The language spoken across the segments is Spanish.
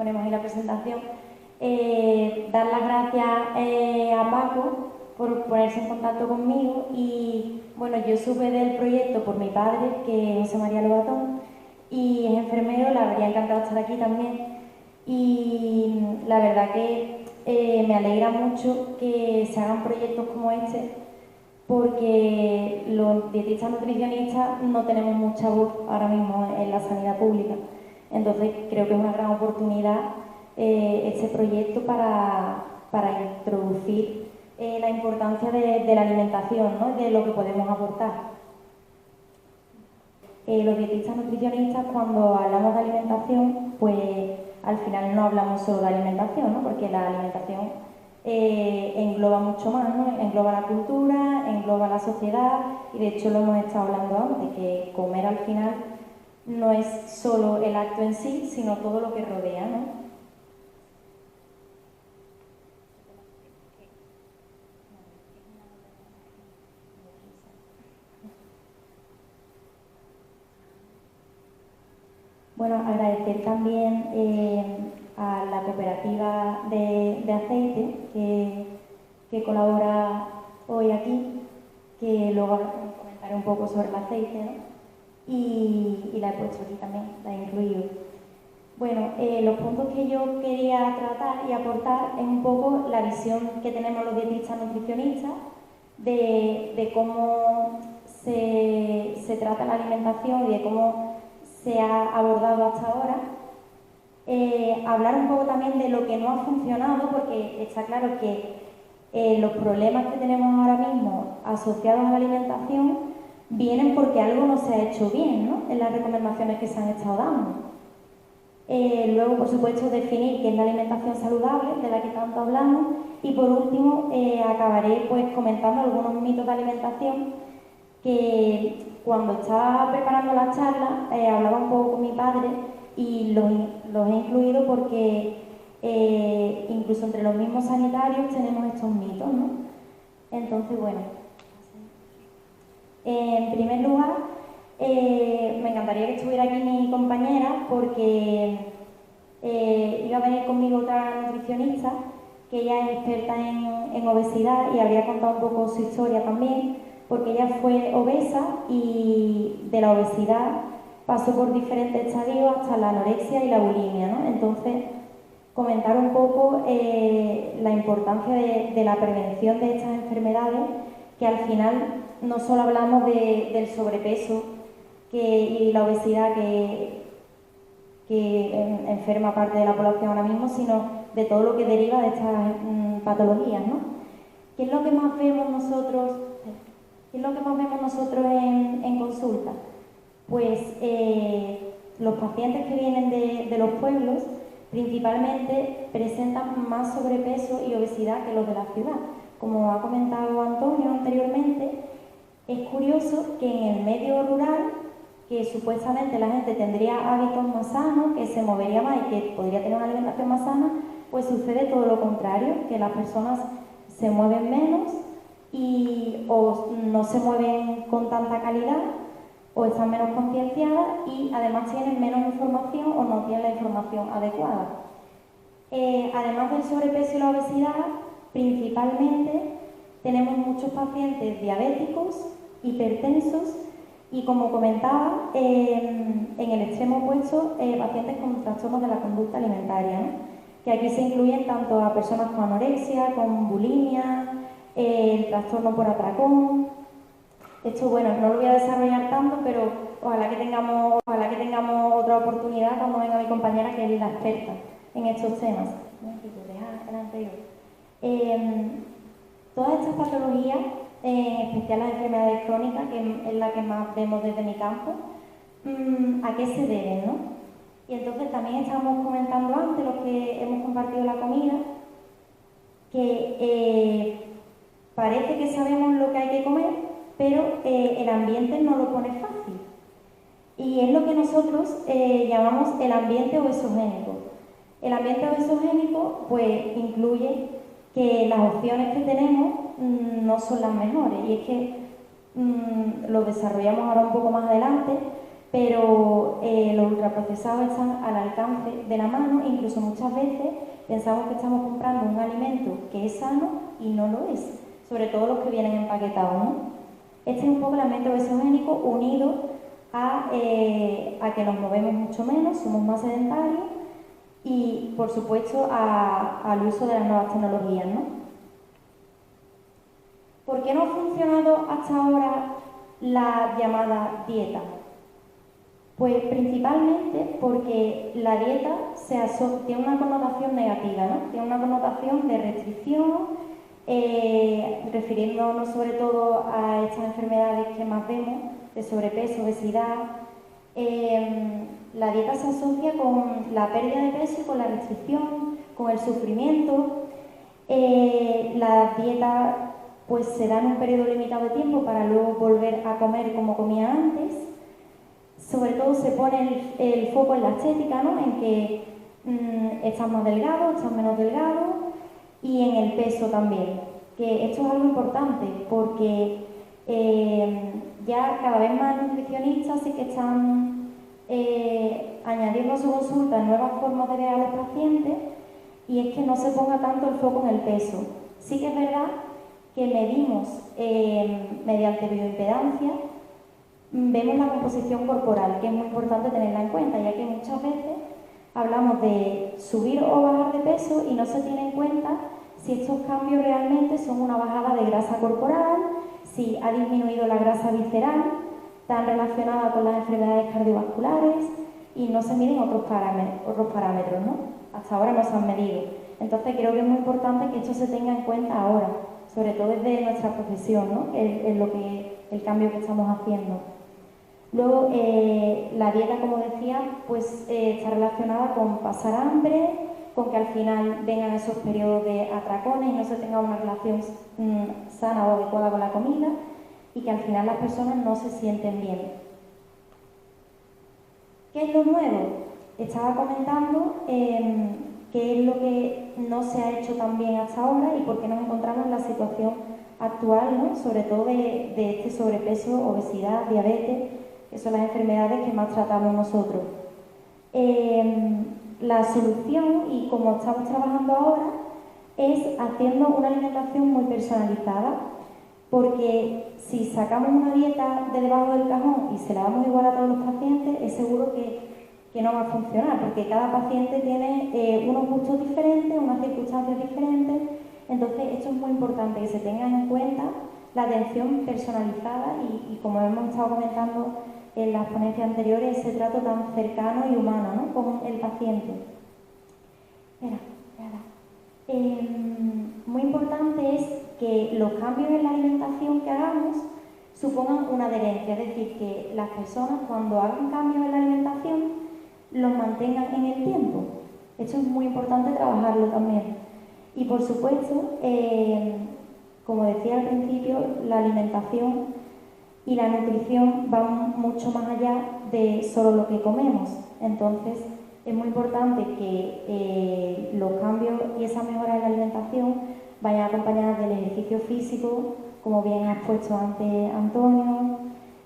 ponemos ahí la presentación. Dar las gracias a Paco por ponerse en contacto conmigo y bueno, yo supe del proyecto por mi padre, que es José María Lobatón, y es enfermero, le habría encantado estar aquí también. Y la verdad que me alegra mucho que se hagan proyectos como este, porque los dietistas nutricionistas no tenemos mucha voz ahora mismo en la sanidad pública. Entonces creo que es una gran oportunidad este proyecto para introducir la importancia de la alimentación, ¿no? De lo que podemos aportar. Los dietistas nutricionistas, cuando hablamos de alimentación, pues al final no hablamos solo de alimentación, ¿no? Porque la alimentación engloba mucho más, ¿no? Engloba la cultura, engloba la sociedad, y de hecho lo hemos estado hablando antes, que comer al final no es solo el acto en sí, sino todo lo que rodea, ¿no? Bueno, agradecer también a la cooperativa de aceite que colabora hoy aquí, que luego comentaré un poco sobre el aceite, ¿no? Y la he puesto aquí también, la he incluido. Bueno, los puntos que yo quería tratar y aportar es un poco la visión que tenemos los dietistas nutricionistas de cómo se trata la alimentación y de cómo se ha abordado hasta ahora. Hablar un poco también de lo que no ha funcionado, porque está claro que los problemas que tenemos ahora mismo asociados a la alimentación vienen porque algo no se ha hecho bien, ¿no? En las recomendaciones que se han estado dando. Luego, por supuesto, definir qué es la alimentación saludable, de la que tanto hablamos, y por último acabaré pues comentando algunos mitos de alimentación que cuando estaba preparando la charla hablaba un poco con mi padre y los he incluido porque incluso entre los mismos sanitarios tenemos estos mitos, ¿no? Entonces, bueno, en primer lugar, me encantaría que estuviera aquí mi compañera porque iba a venir conmigo otra nutricionista que ella es experta en obesidad y habría contado un poco su historia también, porque ella fue obesa y de la obesidad pasó por diferentes estadios hasta la anorexia y la bulimia, ¿no? Entonces, comentar un poco la importancia de la prevención de estas enfermedades, que al final no solo hablamos del sobrepeso y la obesidad que enferma parte de la población ahora mismo, sino de todo lo que deriva de estas patologías, ¿no? ¿Qué es lo que más vemos nosotros? ¿Qué es lo que más vemos nosotros en consulta? Pues los pacientes que vienen de los pueblos principalmente presentan más sobrepeso y obesidad que los de la ciudad. Como ha comentado Antonio anteriormente, es curioso que en el medio rural, que supuestamente la gente tendría hábitos más sanos, que se movería más y que podría tener una alimentación más sana, pues sucede todo lo contrario, que las personas se mueven menos y o no se mueven con tanta calidad o están menos concienciadas y además tienen menos información o no tienen la información adecuada. Además del sobrepeso y la obesidad, principalmente tenemos muchos pacientes diabéticos, hipertensos y, como comentaba, en el extremo opuesto, pacientes con trastornos de la conducta alimentaria, ¿no? Que aquí se incluyen tanto a personas con anorexia, con bulimia, el trastorno por atracón. Esto, bueno, no lo voy a desarrollar tanto, pero ojalá que tengamos otra oportunidad cuando venga mi compañera, que es la experta en estos temas. Todas estas patologías, en especial las enfermedades crónicas, que es la que más vemos desde mi campo, ¿a qué se deben, no? Y entonces también estábamos comentando antes, los que hemos compartido la comida, que parece que sabemos lo que hay que comer, pero el ambiente no lo pone fácil. Y es lo que nosotros llamamos el ambiente obesogénico. El ambiente obesogénico pues incluye que las opciones que tenemos no son las mejores, y es que lo desarrollamos ahora un poco más adelante, pero los ultraprocesados están al alcance de la mano, e incluso muchas veces pensamos que estamos comprando un alimento que es sano y no lo es, sobre todo los que vienen empaquetados, ¿no? Este es un poco el ambiente obesogénico unido a que nos movemos mucho menos, somos más sedentarios y, por supuesto, al uso de las nuevas tecnologías, ¿no? ¿Por qué no ha funcionado hasta ahora la llamada dieta? Pues principalmente porque la dieta tiene una connotación negativa, ¿no? Tiene una connotación de restricción, refiriéndonos sobre todo a estas enfermedades que más vemos, de sobrepeso, obesidad. La dieta se asocia con la pérdida de peso y con la restricción, con el sufrimiento. La dieta pues se da en un periodo limitado de tiempo para luego volver a comer como comía antes. Sobre todo se pone el foco en la estética, ¿no? En que estás más delgado, estás menos delgado, y en el peso también. Que esto es algo importante porque ya cada vez más nutricionistas sí que están añadiendo a su consulta nuevas formas de ver a los pacientes, y es que no se ponga tanto el foco en el peso. Sí que es verdad que medimos mediante bioimpedancia, vemos la composición corporal, que es muy importante tenerla en cuenta, ya que muchas veces hablamos de subir o bajar de peso y no se tiene en cuenta si estos cambios realmente son una bajada de grasa corporal, si ha disminuido la grasa visceral, tan relacionada con las enfermedades cardiovasculares, y no se miden otros parámetros, ¿no? Hasta ahora no se han medido. Entonces creo que es muy importante que esto se tenga en cuenta ahora, sobre todo desde nuestra profesión, ¿no? El cambio que estamos haciendo. Luego, la dieta, como decía, pues está relacionada con pasar hambre, con que al final vengan esos periodos de atracones y no se tenga una relación sana o adecuada con la comida, y que al final las personas no se sienten bien. ¿Qué es lo nuevo? Estaba comentando qué es lo que no se ha hecho tan bien hasta ahora y por qué nos encontramos en la situación actual, ¿no? Sobre todo de este sobrepeso, obesidad, diabetes, que son las enfermedades que más tratamos nosotros. La solución, y como estamos trabajando ahora, es haciendo una alimentación muy personalizada, porque si sacamos una dieta de debajo del cajón y se la damos igual a todos los pacientes, es seguro que no va a funcionar, porque cada paciente tiene unos gustos diferentes, unas circunstancias diferentes. Entonces esto es muy importante, que se tenga en cuenta la atención personalizada y como hemos estado comentando en las ponencias anteriores, ese trato tan cercano y humano, ¿no? Con el paciente. Muy importante es que los cambios en la alimentación que hagamos supongan una adherencia, es decir, que las personas cuando hagan cambios en la alimentación los mantengan en el tiempo. Esto es muy importante trabajarlo también. Y por supuesto, como decía al principio, la alimentación y la nutrición van mucho más allá de solo lo que comemos. Entonces, es muy importante que los cambios y esa mejora en la alimentación vayan acompañadas del ejercicio físico, como bien ha expuesto antes Antonio,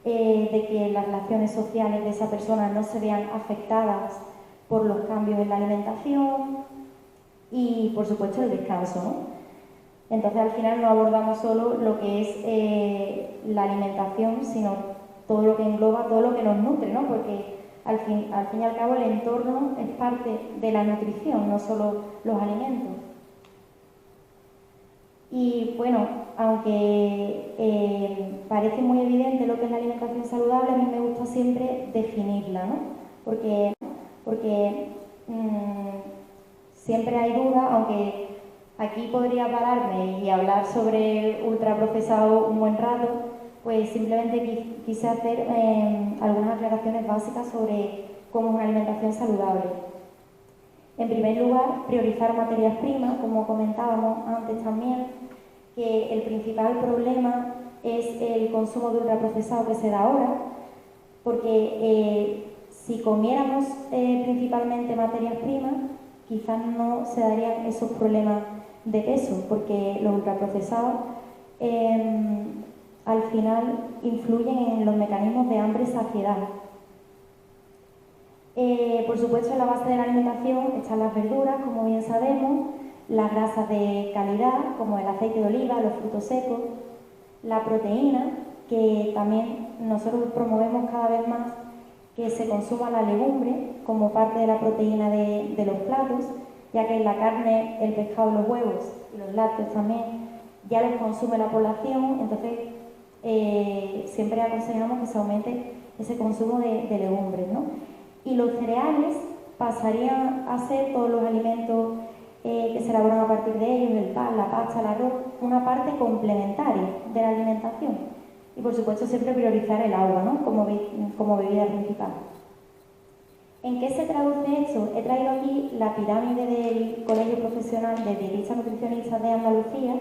de que las relaciones sociales de esa persona no se vean afectadas por los cambios en la alimentación y, por supuesto, el descanso, ¿no? Entonces, al final no abordamos solo lo que es la alimentación, sino todo lo que engloba, todo lo que nos nutre, ¿no? Porque al fin y al cabo el entorno es parte de la nutrición, no solo los alimentos. Y bueno, aunque parece muy evidente lo que es la alimentación saludable, a mí me gusta siempre definirla, ¿no? Porque siempre hay dudas, aunque aquí podría pararme y hablar sobre ultraprocesado un buen rato, pues simplemente quise hacer algunas aclaraciones básicas sobre cómo es una alimentación saludable. En primer lugar, priorizar materias primas, como comentábamos antes también, que el principal problema es el consumo de ultraprocesado que se da ahora, porque si comiéramos principalmente materias primas, quizás no se darían esos problemas de peso, porque los ultraprocesados al final influyen en los mecanismos de hambre y saciedad. Por supuesto, en la base de la alimentación están las verduras, como bien sabemos, las grasas de calidad, como el aceite de oliva, los frutos secos, la proteína, que también nosotros promovemos cada vez más que se consuma la legumbre como parte de la proteína de los platos, ya que la carne, el pescado, los huevos y los lácteos también ya los consume la población, entonces siempre aconsejamos que se aumente ese consumo de legumbres, ¿no? Y los cereales pasarían a ser todos los alimentos que se elaboran a partir de ellos, el pan, la pasta, el arroz, una parte complementaria de la alimentación. Y por supuesto siempre priorizar el agua, ¿no? como bebida principal. ¿En qué se traduce esto? He traído aquí la pirámide del Colegio Profesional de Dietistas Nutricionistas de Andalucía,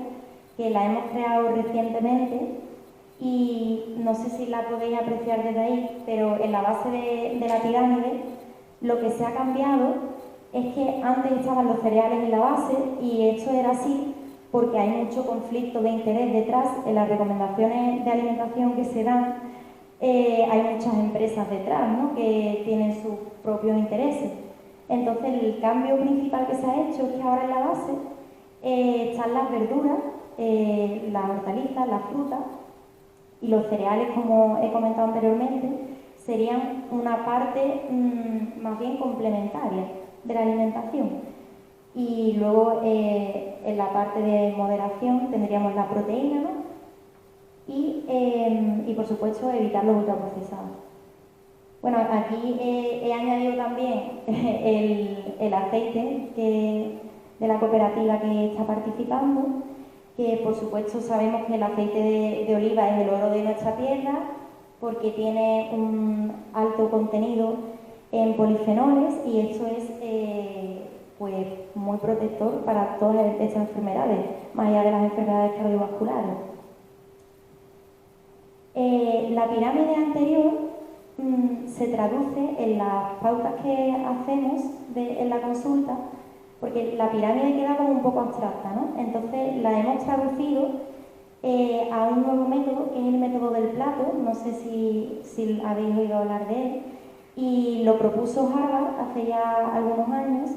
que la hemos creado recientemente y no sé si la podéis apreciar desde ahí, pero en la base de la pirámide lo que se ha cambiado es que antes estaban los cereales en la base y esto era así porque hay mucho conflicto de interés detrás en las recomendaciones de alimentación que se dan. Hay muchas empresas detrás, ¿no?, que tienen sus propios intereses. Entonces el cambio principal que se ha hecho es que ahora en la base están las verduras, las hortalizas, las frutas, y los cereales, como he comentado anteriormente, serían una parte más bien complementaria de la alimentación. Y luego en la parte de moderación tendríamos la proteína, ¿no? Y por supuesto evitar los ultraprocesados. Bueno, aquí he añadido también el aceite de la cooperativa que está participando, que por supuesto sabemos que el aceite de oliva es el oro de nuestra tierra porque tiene un alto contenido en polifenoles y esto es pues muy protector para todas estas enfermedades, más allá de las enfermedades cardiovasculares. La pirámide anterior se traduce en las pautas que hacemos en la consulta, porque la pirámide queda como un poco abstracta, ¿no? Entonces la hemos traducido a un nuevo método, que es el método del plato, no sé si habéis oído hablar de él, y lo propuso Harvard hace ya algunos años,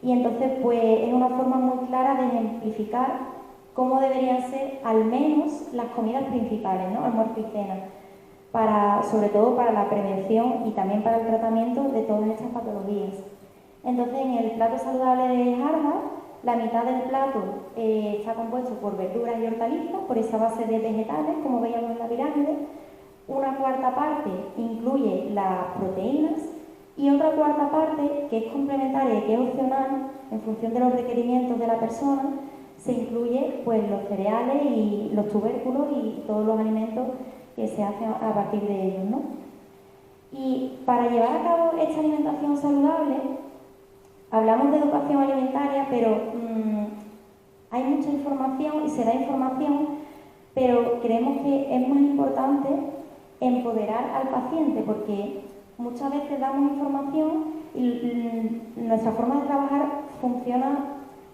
y entonces pues es una forma muy clara de ejemplificar cómo deberían ser al menos las comidas principales, ¿no?, almuerzo y cena, sobre todo para la prevención y también para el tratamiento de todas estas patologías. Entonces, en el plato saludable de Harvard, la mitad del plato está compuesto por verduras y hortalizas, por esa base de vegetales, como veíamos en la pirámide. Una cuarta parte incluye las proteínas y otra cuarta parte, que es complementaria y que es opcional, en función de los requerimientos de la persona, se incluye pues, los cereales y los tubérculos y todos los alimentos que se hacen a partir de ellos, ¿no? Y para llevar a cabo esta alimentación saludable, hablamos de educación alimentaria, pero hay mucha información y se da información, pero creemos que es más importante empoderar al paciente, porque muchas veces damos información y nuestra forma de trabajar funciona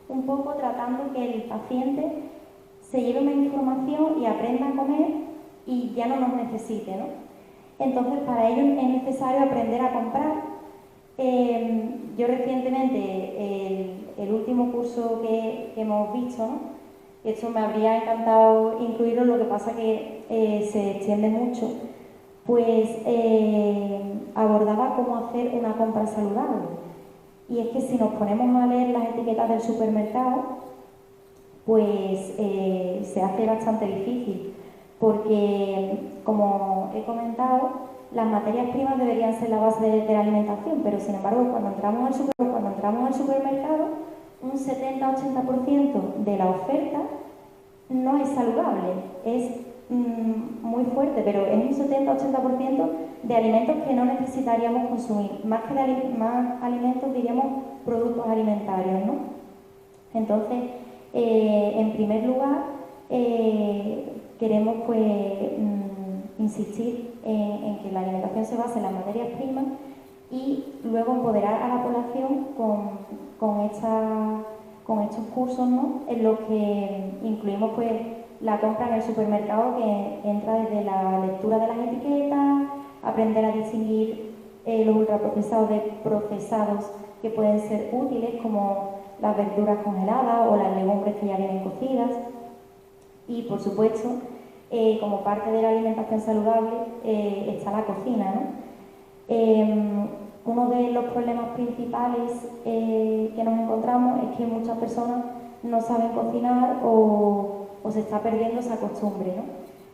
un poco tratando que el paciente se lleve más información y aprenda a comer y ya no nos necesite, ¿no? Entonces, para ello es necesario aprender a comprar. Yo recientemente, el último curso que hemos visto, ¿no?, esto me habría encantado incluirlo, lo que pasa que se extiende mucho, pues abordaba cómo hacer una compra saludable. Y es que si nos ponemos a leer las etiquetas del supermercado, pues se hace bastante difícil, porque, como he comentado, las materias primas deberían ser la base de la alimentación, pero sin embargo, cuando entramos al supermercado, un 70-80% de la oferta no es saludable, es muy fuerte, pero es un 70-80% de alimentos que no necesitaríamos consumir, más alimentos, diríamos, productos alimentarios, ¿no? Entonces, en primer lugar, queremos pues insistir en que la alimentación se base en las materias primas y luego empoderar a la población con estos cursos, ¿no?, en los que incluimos pues la compra en el supermercado, que entra desde la lectura de las etiquetas, aprender a distinguir los ultraprocesados de procesados que pueden ser útiles, como las verduras congeladas o las legumbres que ya vienen cocidas. Y, por supuesto, como parte de la alimentación saludable está la cocina, ¿no? Uno de los problemas principales que nos encontramos es que muchas personas no saben cocinar o se está perdiendo esa costumbre, ¿no?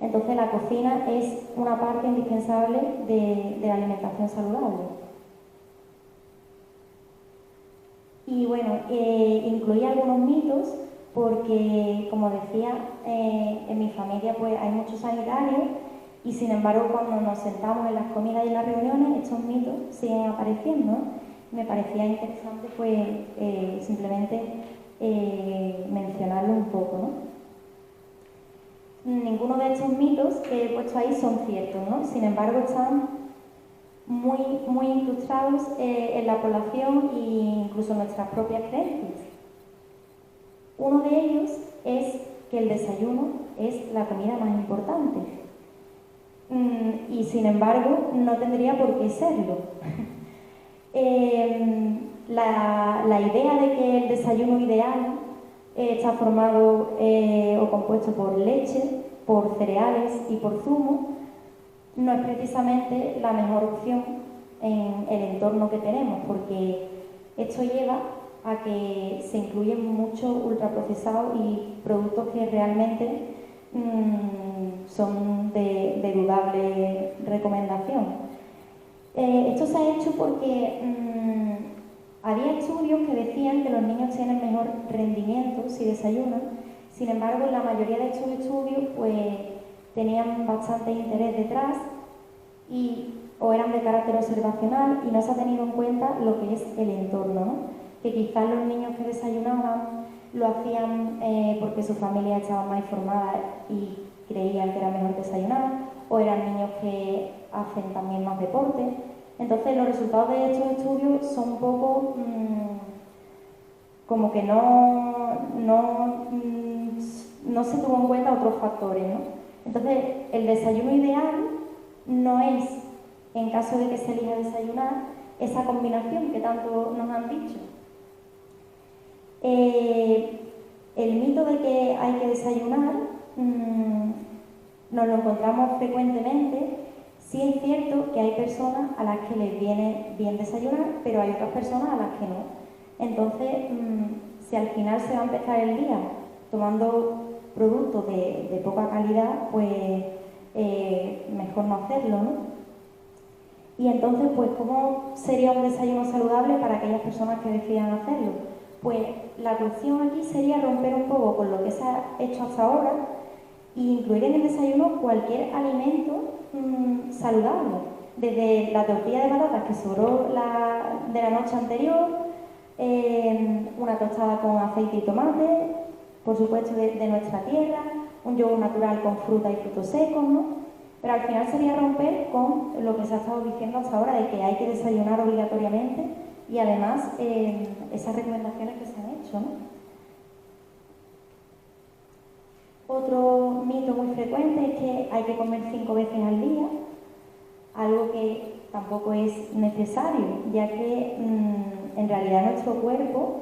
Entonces la cocina es una parte indispensable de la alimentación saludable. Y bueno, incluí algunos mitos porque, como decía, en mi familia pues hay muchos sanitarios y, sin embargo, cuando nos sentamos en las comidas y en las reuniones, estos mitos siguen apareciendo, ¿no? Me parecía interesante pues simplemente mencionarlo un poco, ¿no? Ninguno de estos mitos que he puesto ahí son ciertos, ¿no? Sin embargo, están muy incrustados en la población e incluso en nuestras propias creencias. Uno de ellos es que el desayuno es la comida más importante. Y, sin embargo, no tendría por qué serlo. La idea de que el desayuno ideal está formado o compuesto por leche, por cereales y por zumo, no es precisamente la mejor opción en el entorno que tenemos, porque esto lleva a que se incluyen muchos ultraprocesados y productos que realmente son de dudable recomendación. Esto se ha hecho porque había estudios que decían que los niños tienen mejor rendimiento si desayunan. Sin embargo, la mayoría de estos estudios pues tenían bastante interés detrás o eran de carácter observacional y no se ha tenido en cuenta lo que es el entorno, ¿no? Que quizás los niños que desayunaban lo hacían porque su familia estaba más informada y creían que era mejor desayunar, o eran niños que hacen también más deporte. Entonces, los resultados de estos estudios son un poco como que no se tuvo en cuenta otros factores, ¿no? Entonces, el desayuno ideal no es, en caso de que se elija desayunar, esa combinación que tanto nos han dicho. El mito de que hay que desayunar nos lo encontramos frecuentemente. Sí es cierto que hay personas a las que les viene bien desayunar, pero hay otras personas a las que no. Entonces, si al final se va a empezar el día tomando productos de poca calidad, pues mejor no hacerlo, ¿no? Y entonces, pues, ¿cómo sería un desayuno saludable para aquellas personas que decidan hacerlo? Pues la cuestión aquí sería romper un poco con lo que se ha hecho hasta ahora e incluir en el desayuno cualquier alimento saludable, desde la tortilla de patatas que sobró de la noche anterior, una tostada con aceite y tomate, por supuesto de nuestra tierra, un yogur natural con fruta y frutos secos, ¿no? Pero al final sería romper con lo que se ha estado diciendo hasta ahora de que hay que desayunar obligatoriamente y además esas recomendaciones que se han hecho, ¿no? Otro mito muy frecuente es que hay que comer 5 veces al día, algo que tampoco es necesario, ya que en realidad nuestro cuerpo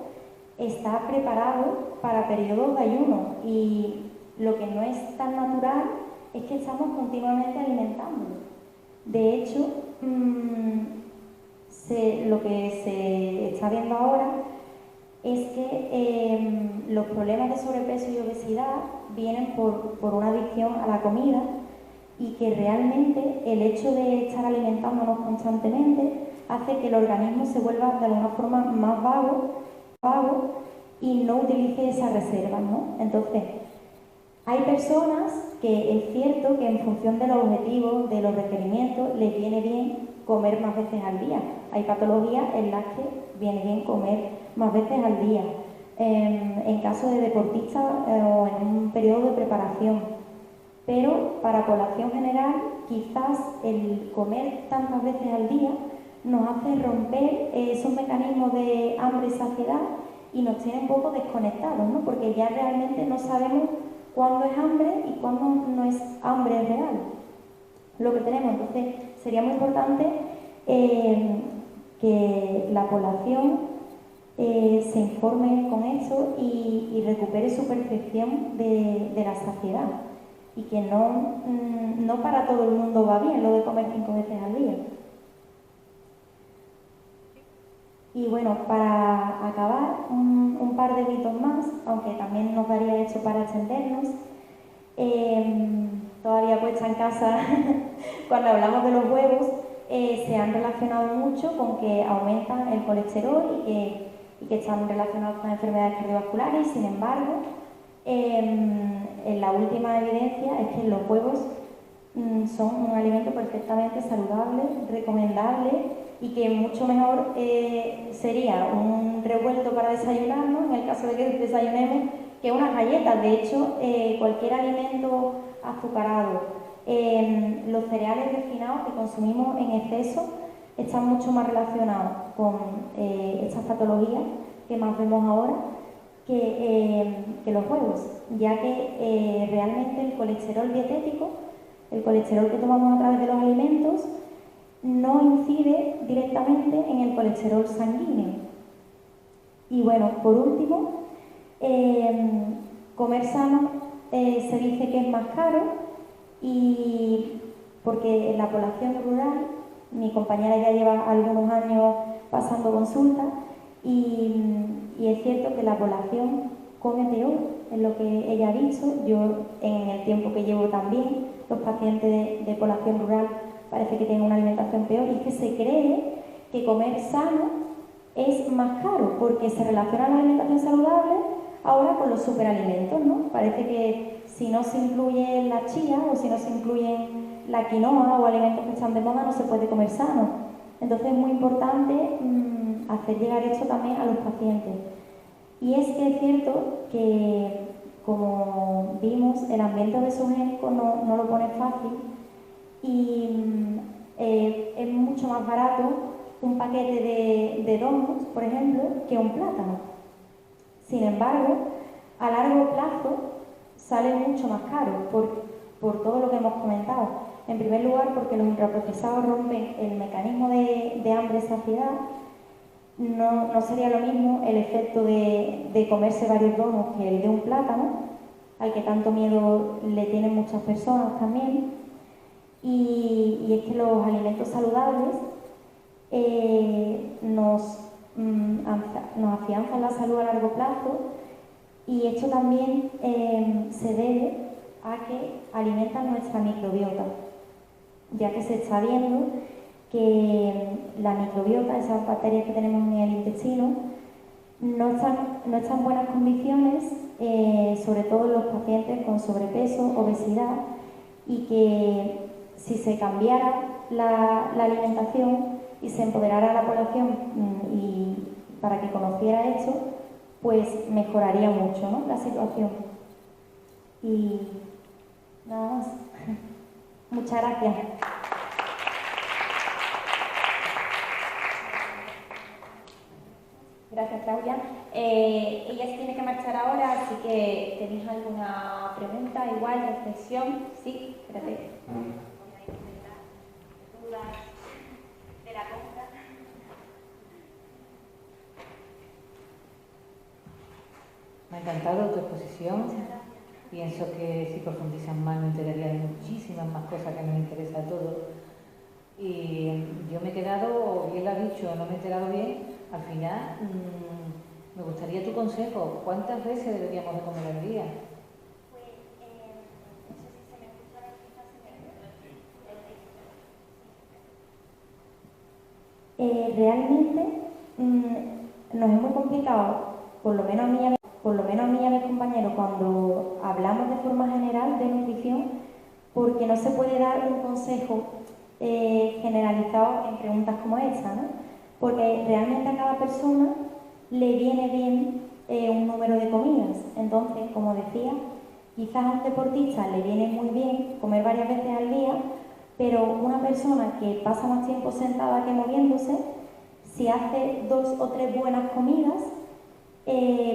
está preparado para periodos de ayuno y lo que no es tan natural es que estamos continuamente alimentándolo. De hecho, lo que se está viendo ahora es que los problemas de sobrepeso y obesidad vienen por una adicción a la comida y que realmente el hecho de estar alimentándonos constantemente hace que el organismo se vuelva de alguna forma más vago y no utilice esas reservas, ¿no? Entonces, hay personas que es cierto que en función de los objetivos, de los requerimientos, les viene bien comer más veces al día. Hay patologías en las que viene bien comer más veces al día. En caso de deportistas o en un periodo de preparación. Pero para población general, quizás el comer tantas veces al día nos hace romper esos mecanismos de hambre y saciedad y nos tiene un poco desconectados, ¿no? Porque ya realmente no sabemos cuándo es hambre y cuándo no es hambre real lo que tenemos. Entonces sería muy importante que la población se informe con esto y recupere su percepción de la saciedad, y que no para todo el mundo va bien lo de comer 5 veces al día. Y bueno, para acabar, un par de mitos más, aunque también nos daría esto para extendernos. Todavía puesta en casa, cuando hablamos de los huevos, se han relacionado mucho con que aumentan el colesterol y que están relacionados con enfermedades cardiovasculares. Sin embargo, en la última evidencia es que los huevos son un alimento perfectamente saludable, recomendable, y que mucho mejor sería un revuelto para desayunarnos, en el caso de que desayunemos, que unas galletas. De hecho, cualquier alimento azucarado, los cereales refinados que consumimos en exceso están mucho más relacionados con estas patologías que más vemos ahora que los huevos, ya que realmente el colesterol dietético, el colesterol que tomamos a través de los alimentos, no incide directamente en el colesterol sanguíneo. Y bueno, por último, comer sano se dice que es más caro, y porque en la población rural, mi compañera ya lleva algunos años pasando consulta, y es cierto que la población come peor, es lo que ella ha dicho. Yo, en el tiempo que llevo también, los pacientes de población rural parece que tienen una alimentación peor, y es que se cree que comer sano es más caro, porque se relaciona la alimentación saludable ahora con los superalimentos, ¿no? Parece que si no se incluye la chía o si no se incluye la quinoa o alimentos que están de moda, no se puede comer sano. Entonces es muy importante hacer llegar esto también a los pacientes. Y es que es cierto que, como vimos, el ambiente obesogénico no lo pone fácil, y es mucho más barato un paquete de donuts, por ejemplo, que un plátano. Sin embargo, a largo plazo sale mucho más caro por todo lo que hemos comentado. En primer lugar, porque los ultraprocesados rompen el mecanismo de hambre-saciedad. No sería lo mismo el efecto de comerse varios donuts que el de un plátano, al que tanto miedo le tienen muchas personas también. Y es que los alimentos saludables nos afianzan la salud a largo plazo, y esto también se debe a que alimentan nuestra microbiota, ya que se está viendo que la microbiota, esas bacterias que tenemos en el intestino, no están en buenas condiciones, sobre todo en los pacientes con sobrepeso, obesidad, y que si se cambiara la alimentación y se empoderara a la población y para que conociera esto, pues mejoraría mucho, ¿no?, la situación. Y nada más. Muchas gracias. Gracias, Claudia. Ella se tiene que marchar ahora, así que ¿tenéis alguna pregunta, igual, reflexión? Sí, espérate. Dudas de la compra. Me ha encantado tu exposición. Pienso que si profundizan más nos enterarían de muchísimas más cosas que nos interesa a todos. Y yo me he quedado, bien lo has dicho, no me he enterado bien. Al final, me gustaría tu consejo. ¿Cuántas veces deberíamos de comer al día? Pues, no sé si se me escucha la quizás realmente nos es muy complicado, por lo menos a mí y a mis compañeros, cuando hablamos de forma general de nutrición, porque no se puede dar un consejo generalizado en preguntas como esta, ¿no? Porque realmente a cada persona le viene bien un número de comidas. Entonces, como decía, quizás a un deportista le viene muy bien comer varias veces al día, pero una persona que pasa más tiempo sentada que moviéndose, si hace 2 o 3 buenas comidas,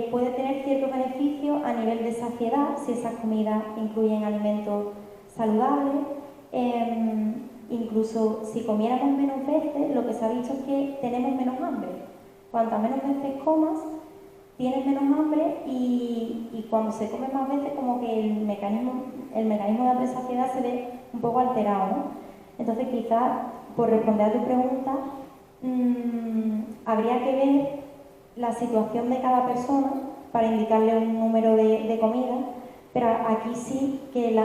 puede tener ciertos beneficios a nivel de saciedad, si esas comidas incluyen alimentos saludables. incluso si comiéramos menos veces, lo que se ha visto es que tenemos menos hambre. Cuantas menos veces comas, tienes menos hambre y cuando se come más veces como que el mecanismo de hambre saciedad se ve un poco alterado, ¿no? Entonces quizás, por responder a tu pregunta, habría que ver la situación de cada persona para indicarle un número de comida, pero aquí sí que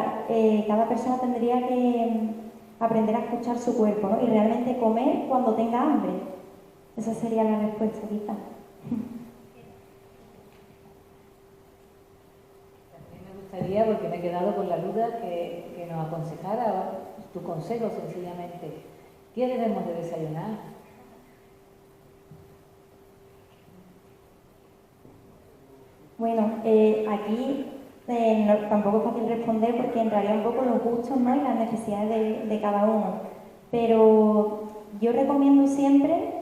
cada persona tendría que aprender a escuchar su cuerpo, ¿no? Y realmente comer cuando tenga hambre. Esa sería la respuesta, quizás. Porque me he quedado con la duda que nos aconsejara tu consejo sencillamente. ¿Qué debemos de desayunar? Bueno, aquí tampoco es fácil responder porque entraría un poco los gustos, ¿no? Y las necesidades de cada uno. Pero yo recomiendo siempre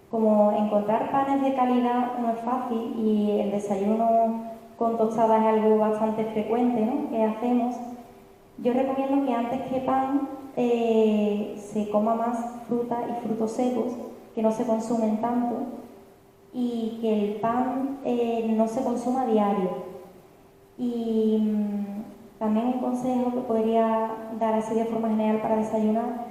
como encontrar panes de calidad no es fácil y el desayuno con tostadas es algo bastante frecuente, ¿no? Que hacemos. Yo recomiendo que antes que pan se coma más fruta y frutos secos, que no se consumen tanto, y que el pan no se consuma a diario. Y también un consejo que podría dar así de forma general para desayunar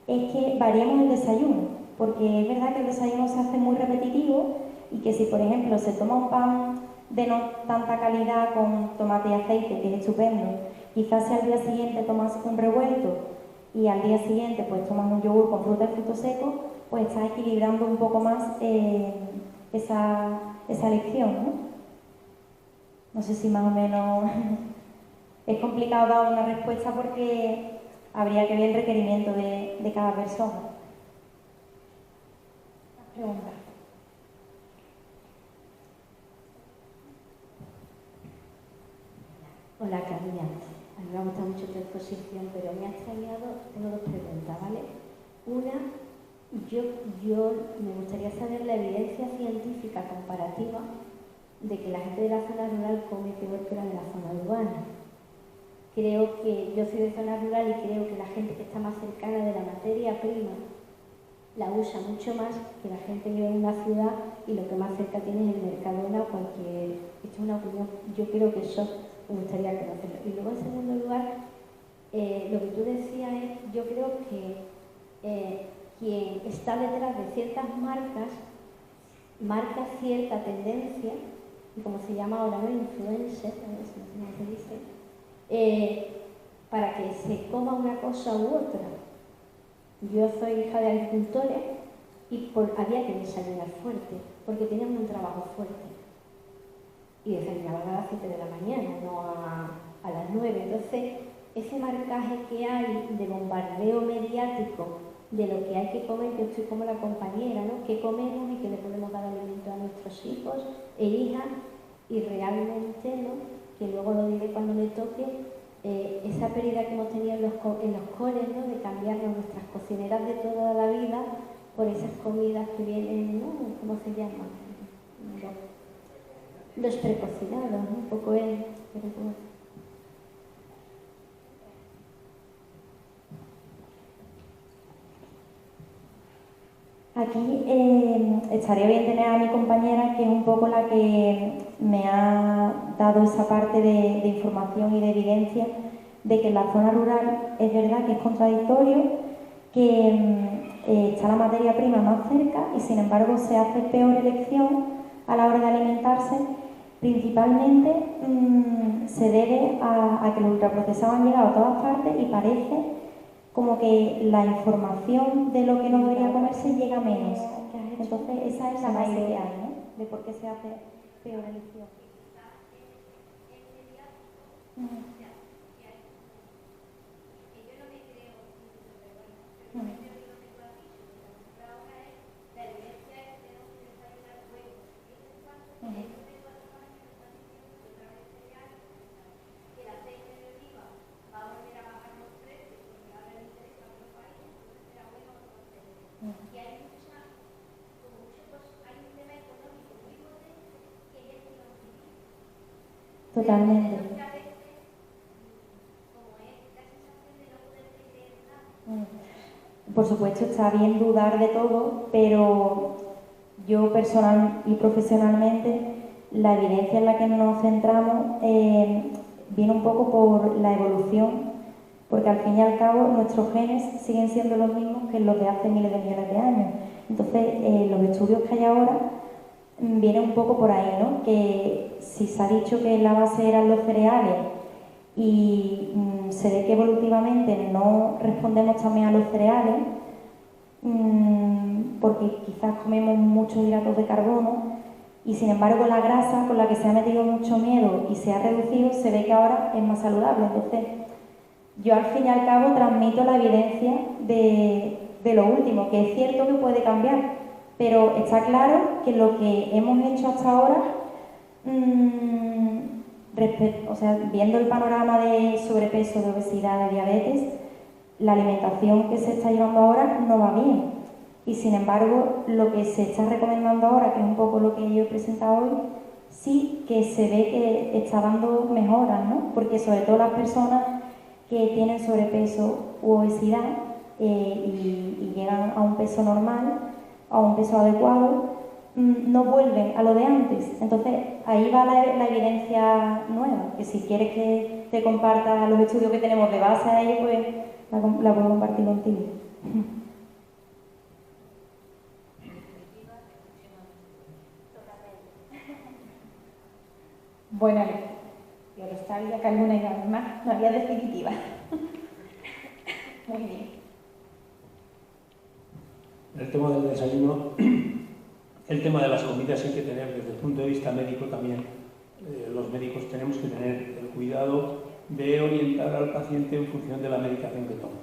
es que variemos el desayuno, porque es verdad que el desayuno se hace muy repetitivo y que si por ejemplo se toma un pan de no tanta calidad con tomate y aceite, que es estupendo, quizás si al día siguiente tomas un revuelto y al día siguiente pues tomas un yogur con fruta y frutos secos, pues estás equilibrando un poco más esa elección, ¿no? No sé si más o menos es complicado dar una respuesta porque habría que ver el requerimiento de cada persona. Pregunta. Hola, Carmen. A mí me ha gustado mucho tu exposición, pero me ha extrañado, tengo dos preguntas, ¿vale? Una, yo me gustaría saber la evidencia científica comparativa de que la gente de la zona rural come peor que la de la zona urbana. Creo que yo soy de zona rural y creo que la gente que está más cercana de la materia prima la usa mucho más que la gente que vive en una ciudad y lo que más cerca tiene es el Mercadona o cualquier... Esto es una opinión, yo creo que eso me gustaría conocerlo. Y luego, en segundo lugar, lo que tú decías es, yo creo que quien está detrás de ciertas marcas marca cierta tendencia, y como se llama ahora, ¿no? Influencer, no sé cómo se dice, para que se coma una cosa u otra. Yo soy hija de agricultores y había que desayunar fuerte, porque teníamos un trabajo fuerte. Y desayunaban a las 7 de la mañana, no a las 9. Entonces, ese marcaje que hay de bombardeo mediático de lo que hay que comer, yo estoy como la compañera, ¿no? ¿Qué comemos y qué le podemos dar alimento a nuestros hijos e hijas? Y realmente, ¿no? Que luego lo diré cuando me toque, esa pérdida que hemos tenido en los coles, ¿no? De cambiarnos nuestras cocineras de toda la vida por esas comidas que vienen, ¿no? ¿Cómo se llaman? Los precocinados, ¿no? Un poco él, pero bueno. Aquí estaría bien tener a mi compañera, que es un poco la que me ha dado esa parte de información y de evidencia de que en la zona rural es verdad que es contradictorio, que está la materia prima más cerca y sin embargo se hace peor elección a la hora de alimentarse. Principalmente se debe a que los ultraprocesados han llegado a todas partes y parece como que la información de lo que no debería comerse llega menos. Entonces esa es la base que hay, ¿no? De por qué se hace peor elección. Totalmente. por supuesto está bien dudar de todo, pero yo personal y profesionalmente, la evidencia en la que nos centramos viene un poco por la evolución, porque al fin y al cabo nuestros genes siguen siendo los mismos que los de hace miles de millones de años. Entonces, los estudios que hay ahora vienen un poco por ahí, ¿no? Que si se ha dicho que la base eran los cereales y se ve que evolutivamente no respondemos también a los cereales, porque quizás comemos muchos hidratos de carbono y sin embargo la grasa con la que se ha metido mucho miedo y se ha reducido se ve que ahora es más saludable. Entonces, yo al fin y al cabo transmito la evidencia de lo último, que es cierto que puede cambiar, pero está claro que lo que hemos hecho hasta ahora, viendo el panorama de sobrepeso, de obesidad, de diabetes, la alimentación que se está llevando ahora no va bien. Y sin embargo, lo que se está recomendando ahora, que es un poco lo que yo he presentado hoy, sí que se ve que está dando mejoras, ¿no? Porque sobre todo las personas que tienen sobrepeso u obesidad y llegan a un peso normal, a un peso adecuado, no vuelven a lo de antes. Entonces, ahí va la evidencia nueva, que si quieres que te comparta los estudios que tenemos de base a ello, pues la puedo compartir contigo. Bueno, yo lo sabía que alguna iba más, no había definitiva. Muy bien. El tema del desayuno, el tema de las comidas hay que tener desde el punto de vista médico también. Los médicos tenemos que tener el cuidado de orientar al paciente en función de la medicación que toma.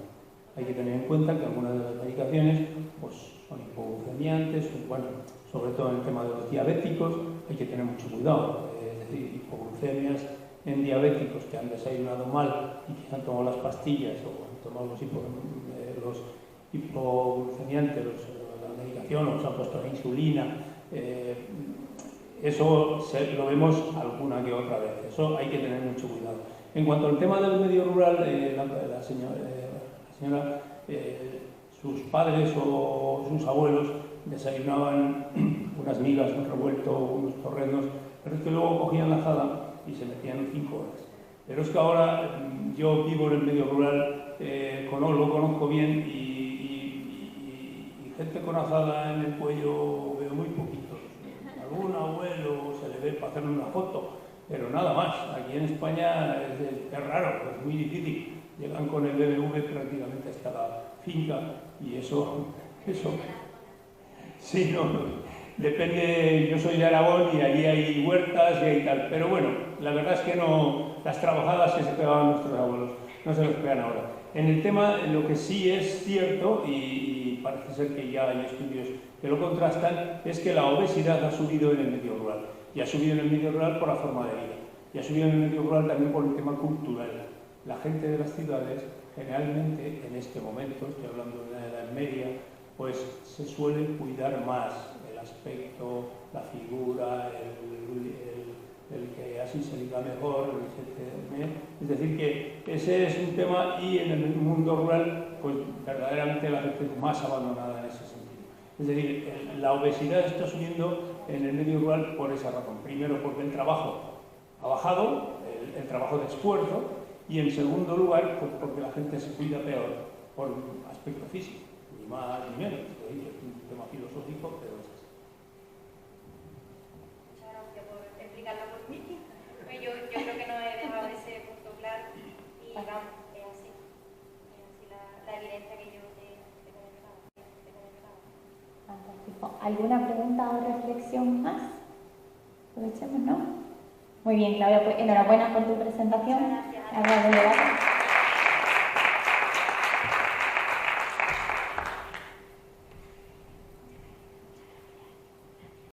Hay que tener en cuenta que algunas de las medicaciones pues, son hipoglucemiantes, bueno, sobre todo en el tema de los diabéticos hay que tener mucho cuidado. Es decir, hipoglucemias en diabéticos que han desayunado mal y que han tomado las pastillas o han tomado los hipoglucemiantes, la medicación o se han puesto la insulina, eso lo vemos alguna que otra vez. Eso hay que tener mucho cuidado. En cuanto al tema del medio rural, la señora, sus padres o sus abuelos desayunaban unas migas, un revuelto, unos torrendos, pero es que luego cogían la azada y se metían 5 horas. Pero es que ahora yo vivo en el medio rural, lo conozco bien y gente con azada en el cuello veo muy poquitos. Algún abuelo se le ve para hacerle una foto, pero nada más. Aquí en España es raro, es muy difícil. Llegan con el BMW prácticamente hasta la finca y eso sí, no, depende. Yo soy de Aragón y allí hay huertas y hay tal, pero bueno, la verdad es que no, las trabajadas que se pegaban nuestros abuelos no se las pegan ahora. En el tema, lo que sí es cierto, y parece ser que ya hay estudios que lo contrastan, es que la obesidad ha subido en el medio rural. Y ha subido en el medio rural por la forma de vida. Y ha subido en el medio rural también por el tema cultural. La gente de las ciudades, generalmente, en este momento, estoy hablando de la Edad Media, pues se suele cuidar más el aspecto, la figura, el que así se diga mejor, etc. Es decir, que ese es un tema y en el mundo rural, pues verdaderamente la gente es más abandonada en ese sentido. Es decir, la obesidad está subiendo en el medio rural por esa razón. Primero, porque el trabajo ha bajado, el trabajo de esfuerzo, y en segundo lugar, pues porque la gente se cuida peor por un aspecto físico, ni más ni menos. Es un tema filosófico, pero es así. Muchas gracias por explicarlo por mí. Yo creo que no he dejado ese punto claro y vamos, es así la evidencia que yo te comentaba. Fantástico. ¿Alguna pregunta o reflexión más? Aprovechemos, ¿no? Muy bien, Claudia, pues enhorabuena por tu presentación. Gracias.